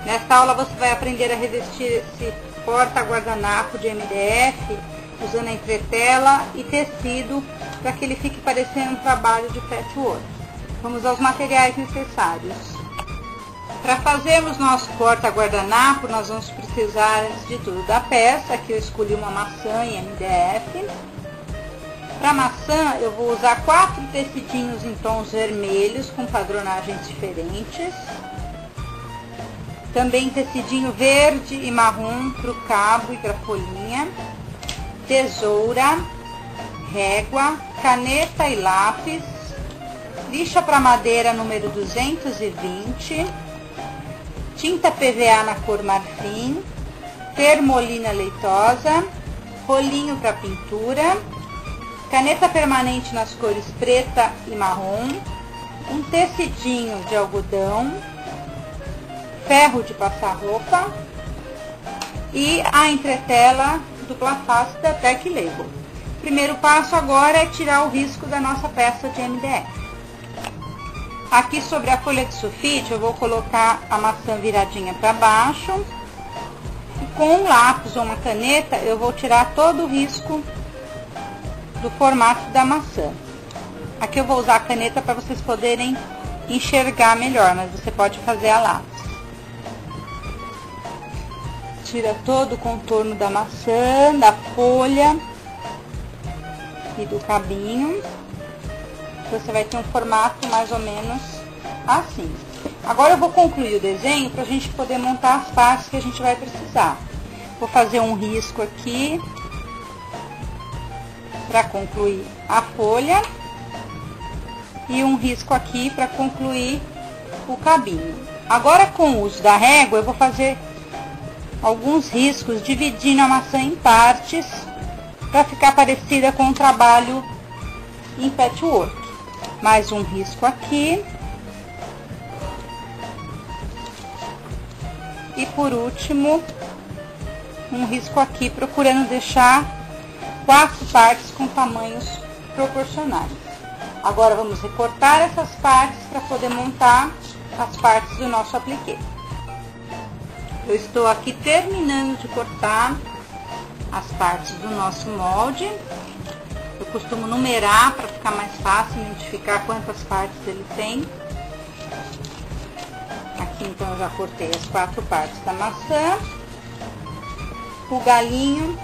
Nesta aula você vai aprender a revestir esse porta-guardanapo de MDF usando a entretela e tecido para que ele fique parecendo um trabalho de patchwork. Vamos aos materiais necessários. Para fazermos nosso porta-guardanapo, nós vamos precisar, antes de tudo, da peça. Aqui eu escolhi uma maçã em MDF. Para maçã, eu vou usar 4 tecidinhos em tons vermelhos com padronagens diferentes. Também tecidinho verde e marrom para o cabo e para a folhinha. Tesoura, régua, caneta e lápis. Lixa para madeira número 220. Tinta PVA na cor marfim. Termolina leitosa. Rolinho para pintura. Caneta permanente nas cores preta e marrom. Um tecidinho de algodão. Ferro de passar roupa e a entretela dupla face da Tech Label. Primeiro passo agora é tirar o risco da nossa peça de MDF. Aqui sobre a folha de sulfite eu vou colocar a maçã viradinha para baixo e com um lápis ou uma caneta eu vou tirar todo o risco do formato da maçã. Aqui eu vou usar a caneta para vocês poderem enxergar melhor, mas você pode fazer a lápis. Tira todo o contorno da maçã, da folha e do cabinho. Você vai ter um formato mais ou menos assim. Agora eu vou concluir o desenho para a gente poder montar as partes que a gente vai precisar. Vou fazer um risco aqui para concluir a folha e um risco aqui para concluir o cabinho. Agora, com o uso da régua, eu vou fazer alguns riscos dividindo a maçã em partes para ficar parecida com o trabalho em patchwork. Mais um risco aqui. E por último, um risco aqui, procurando deixar 4 partes com tamanhos proporcionais. Agora vamos recortar essas partes para poder montar as partes do nosso apliquê. Eu estou aqui terminando de cortar as partes do nosso molde. Eu costumo numerar para ficar mais fácil identificar quantas partes ele tem. Aqui então eu já cortei as 4 partes da maçã, o galinho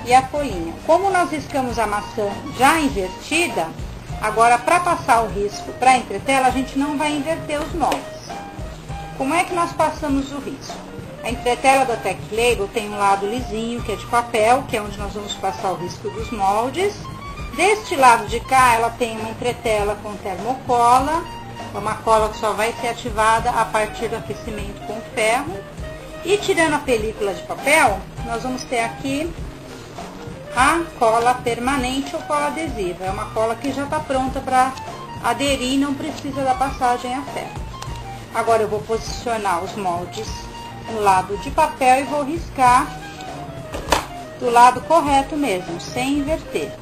e a folhinha. Como nós riscamos a maçã já invertida, agora para passar o risco para a entretela a gente não vai inverter os moldes. Como é que nós passamos o risco? A entretela da Tech Label tem um lado lisinho, que é de papel, que é onde nós vamos passar o risco dos moldes. Deste lado de cá, ela tem uma entretela com termocola, é uma cola que só vai ser ativada a partir do aquecimento com ferro. E tirando a película de papel, nós vamos ter aqui a cola permanente ou cola adesiva. É uma cola que já está pronta para aderir e não precisa da passagem a ferro. Agora eu vou posicionar os moldes no lado de papel e vou riscar do lado correto mesmo, sem inverter.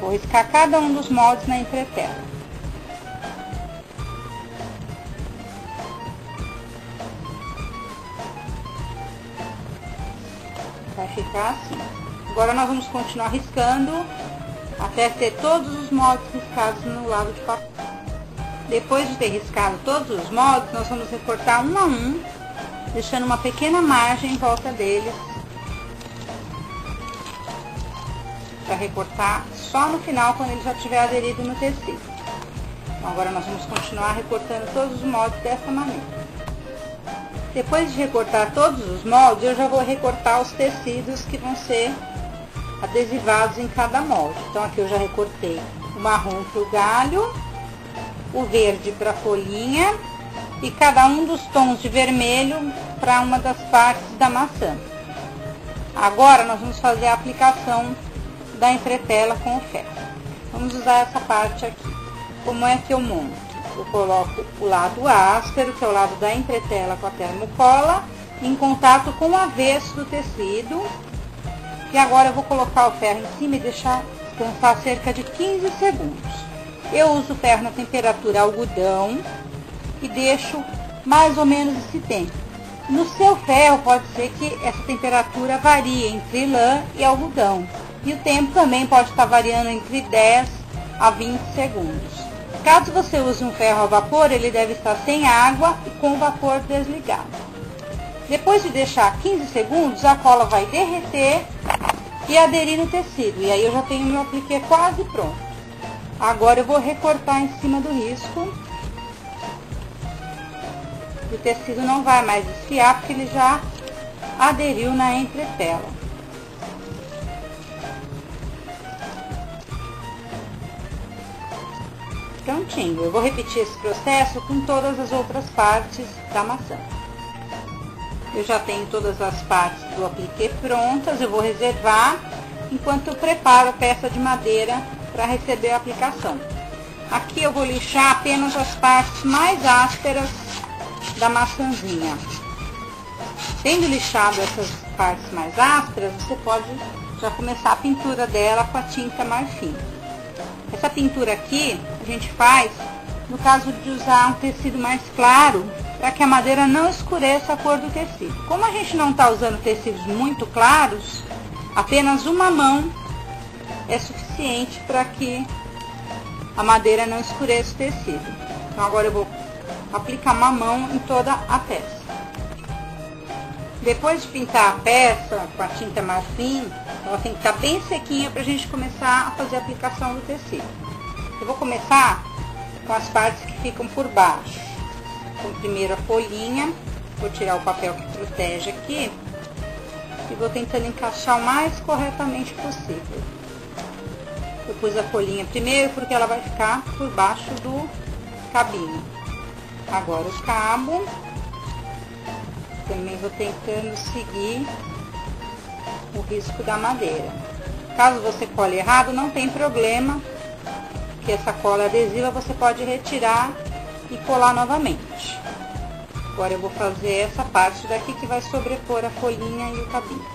Vou riscar cada um dos moldes na entretela. Vai ficar assim. Agora nós vamos continuar riscando até ter todos os moldes riscados no lado de papel. Depois de ter riscado todos os moldes, nós vamos recortar um a um, deixando uma pequena margem em volta deles, para recortar só no final, quando ele já estiver aderido no tecido. Então, agora nós vamos continuar recortando todos os moldes dessa maneira. Depois de recortar todos os moldes, eu já vou recortar os tecidos que vão ser adesivados em cada molde. Então, aqui eu já recortei o marrom para o galho, o verde para a folhinha e cada um dos tons de vermelho para uma das partes da maçã. Agora nós vamos fazer a aplicação da entretela com o ferro. Vamos usar essa parte aqui. Como é que eu monto? Eu coloco o lado áspero, que é o lado da entretela com a termocola, em contato com o avesso do tecido. E agora eu vou colocar o ferro em cima e deixar descansar cerca de 15 segundos. Eu uso o ferro na temperatura algodão e deixo mais ou menos esse tempo. No seu ferro pode ser que essa temperatura varie entre lã e algodão. E o tempo também pode estar variando entre 10 a 20 segundos. Caso você use um ferro a vapor, ele deve estar sem água e com o vapor desligado. Depois de deixar 15 segundos, a cola vai derreter e aderir no tecido. E aí eu já tenho meu apliquê quase pronto. Agora eu vou recortar em cima do risco. O tecido não vai mais desfiar porque ele já aderiu na entretela. Prontinho. Eu vou repetir esse processo com todas as outras partes da maçã. Eu já tenho todas as partes do apliquê prontas, eu vou reservar enquanto eu preparo a peça de madeira para receber a aplicação. Aqui eu vou lixar apenas as partes mais ásperas da maçãzinha. Tendo lixado essas partes mais ásperas, você pode já começar a pintura dela com a tinta marfim. Essa pintura aqui a gente faz no caso de usar um tecido mais claro, para que a madeira não escureça a cor do tecido. Como a gente não está usando tecidos muito claros, apenas uma mão é suficiente para que a madeira não escureça o tecido. Então agora eu vou aplicar uma mão em toda a peça. Depois de pintar a peça com a tinta marfim, ela tem que estar bem sequinha para a gente começar a fazer a aplicação do tecido. Eu vou começar com as partes que ficam por baixo. Então, primeiro a folhinha, vou tirar o papel que protege aqui e vou tentando encaixar o mais corretamente possível. Eu pus a folhinha primeiro porque ela vai ficar por baixo do cabinho. Agora o cabo, também vou tentando seguir o risco da madeira. Caso você cole errado, não tem problema, que essa cola adesiva você pode retirar e colar novamente. Agora eu vou fazer essa parte daqui que vai sobrepor a folhinha e o cabinho.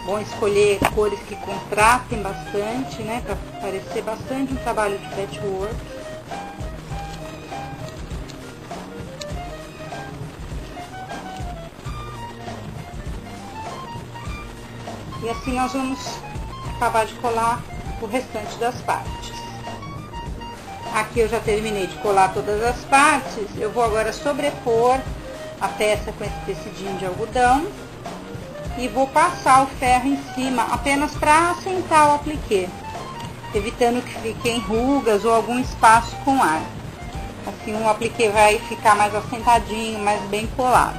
Bom escolher cores que contrastem bastante, né, para parecer bastante um trabalho de patchwork. E assim nós vamos acabar de colar o restante das partes. Aqui eu já terminei de colar todas as partes. Eu vou agora sobrepor a peça com esse tecidinho de algodão e vou passar o ferro em cima apenas para assentar o apliquê, evitando que fiquem rugas ou algum espaço com ar. Assim o apliquê vai ficar mais assentadinho, mais bem colado.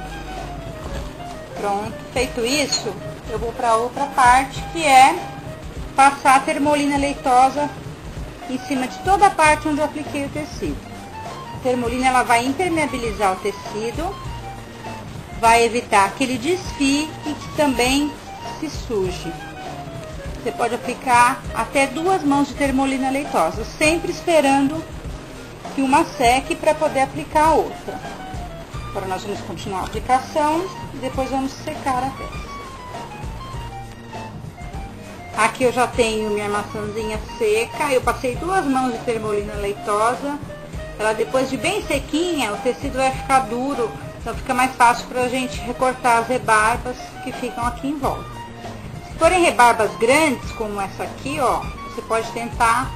Pronto, feito isso, eu vou para outra parte, que é passar a termolina leitosa em cima de toda a parte onde eu apliquei o tecido. A termolina ela vai impermeabilizar o tecido, vai evitar que ele desfie e que também se suje. Você pode aplicar até 2 mãos de termolina leitosa, sempre esperando que uma seque para poder aplicar a outra. Agora nós vamos continuar a aplicação e depois vamos secar a peça. Aqui eu já tenho minha maçãzinha seca, eu passei 2 mãos de termolina leitosa. Ela depois de bem sequinha, o tecido vai ficar duro, então fica mais fácil para a gente recortar as rebarbas que ficam aqui em volta. Se forem rebarbas grandes, como essa aqui, ó, você pode tentar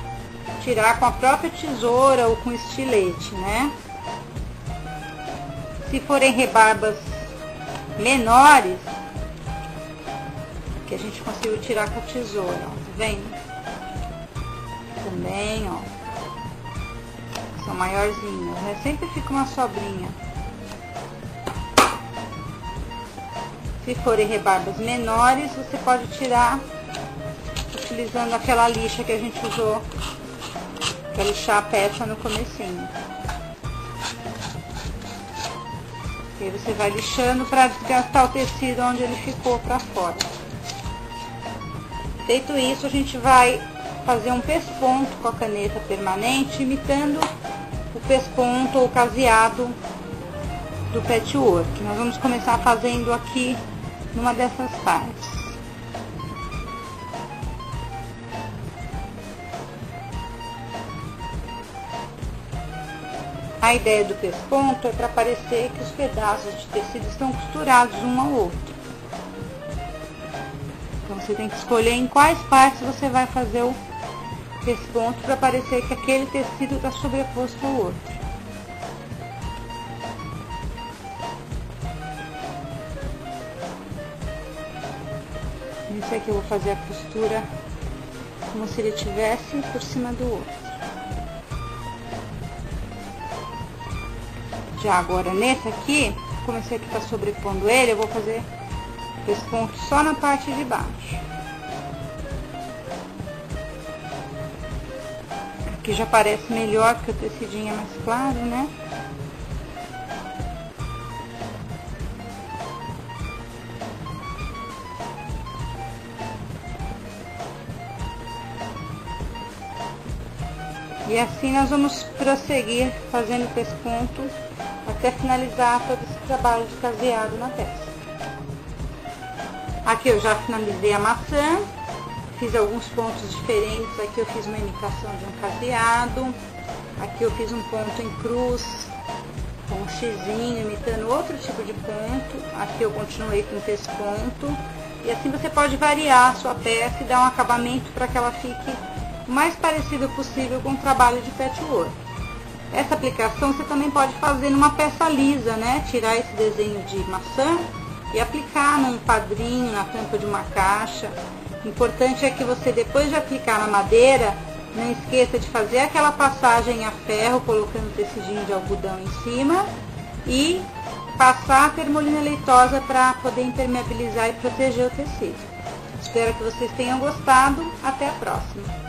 tirar com a própria tesoura ou com estilete, né? Se forem rebarbas menores, que a gente conseguiu tirar com a tesoura, ó, tá vendo? Também, ó, são maiorzinhas, né? Sempre fica uma sobrinha. Se forem rebarbas menores, você pode tirar utilizando aquela lixa que a gente usou para lixar a peça no comecinho. E aí você vai lixando para desgastar o tecido onde ele ficou para fora. Feito isso, a gente vai fazer um pesponto com a caneta permanente, imitando o pesponto ou caseado do patchwork. Nós vamos começar fazendo aqui numa dessas partes. A ideia do pesponto é para parecer que os pedaços de tecido estão costurados um ao outro. Então você tem que escolher em quais partes você vai fazer o pesponto para parecer que aquele tecido está sobreposto ao outro. Esse aqui eu vou fazer a costura como se ele estivesse por cima do outro. Já agora nesse aqui, como esse aqui está sobrepondo ele, eu vou fazer pesponto só na parte de baixo. Aqui já parece melhor porque o tecidinho é mais claro, né? E assim nós vamos prosseguir fazendo pesponto até finalizar todo esse trabalho de caseado na peça. Aqui eu já finalizei a maçã, fiz alguns pontos diferentes. Aqui eu fiz uma imitação de um caseado, aqui eu fiz um ponto em cruz, com um xizinho, imitando outro tipo de ponto. Aqui eu continuei com pesponto, e assim você pode variar a sua peça e dar um acabamento para que ela fique o mais parecido possível com o trabalho de patchwork. Essa aplicação você também pode fazer numa peça lisa, né? Tirar esse desenho de maçã e aplicar num quadrinho, na tampa de uma caixa. O importante é que você, depois de aplicar na madeira, não esqueça de fazer aquela passagem a ferro, colocando tecidinho de algodão em cima, e passar a termolina leitosa para poder impermeabilizar e proteger o tecido. Espero que vocês tenham gostado. Até a próxima!